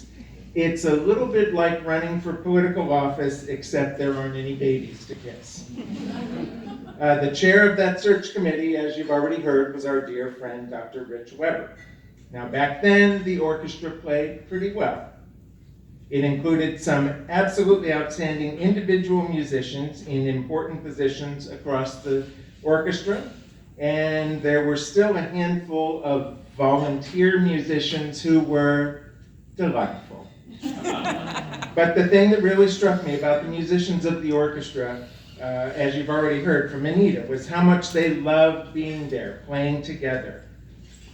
members. It's a little bit like running for political office, except there aren't any babies to kiss. The chair of that search committee, as you've already heard, was our dear friend, Dr. Rich Weber. Now, back then, the orchestra played pretty well. It included some absolutely outstanding individual musicians in important positions across the orchestra, and there were still a handful of volunteer musicians who were delightful. But the thing that really struck me about the musicians of the orchestra, as you've already heard from Anita, was how much they loved being there, playing together.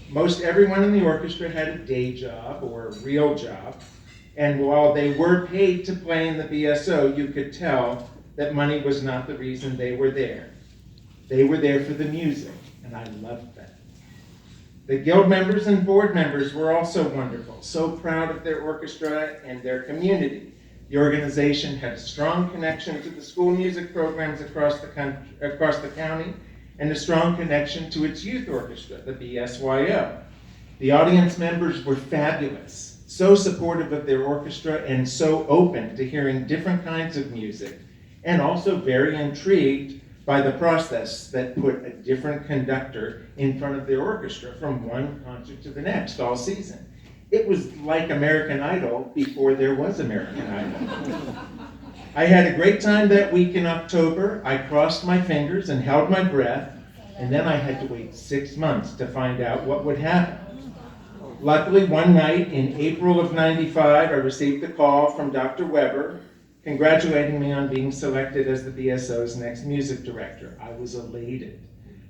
Most everyone in the orchestra had a day job or a real job, and while they were paid to play in the BSO, you could tell that money was not the reason they were there. They were there for the music, and I loved that. The guild members and board members were also wonderful, so proud of their orchestra and their community. The organization had a strong connection to the school music programs across the county, and a strong connection to its youth orchestra, the BSYO. The audience members were fabulous, so supportive of their orchestra and so open to hearing different kinds of music, and also very intrigued by the process that put a different conductor in front of their orchestra from one concert to the next all season. It was like American Idol before there was American Idol. I had a great time that week in October. I crossed my fingers and held my breath, and then I had to wait 6 months to find out what would happen. Luckily, one night in April of '95, I received a call from Dr. Weber congratulating me on being selected as the BSO's next music director. I was elated.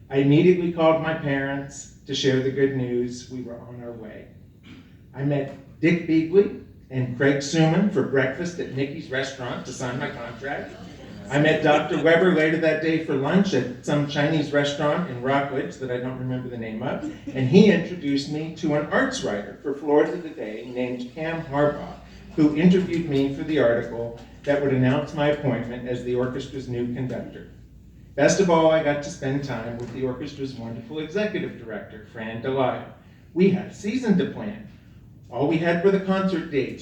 I immediately called my parents to share the good news. We were on our way. I met Dick Beagley and Craig Suman for breakfast at Mickey's restaurant to sign my contract. I met Dr. Weber later that day for lunch at some Chinese restaurant in Rockledge that I don't remember the name of, and he introduced me to an arts writer for Florida Today named Cam Harbaugh, who interviewed me for the article that would announce my appointment as the orchestra's new conductor. Best of all, I got to spend time with the orchestra's wonderful executive director, Fran Delisle. We had a season to plan. All we had were the concert dates.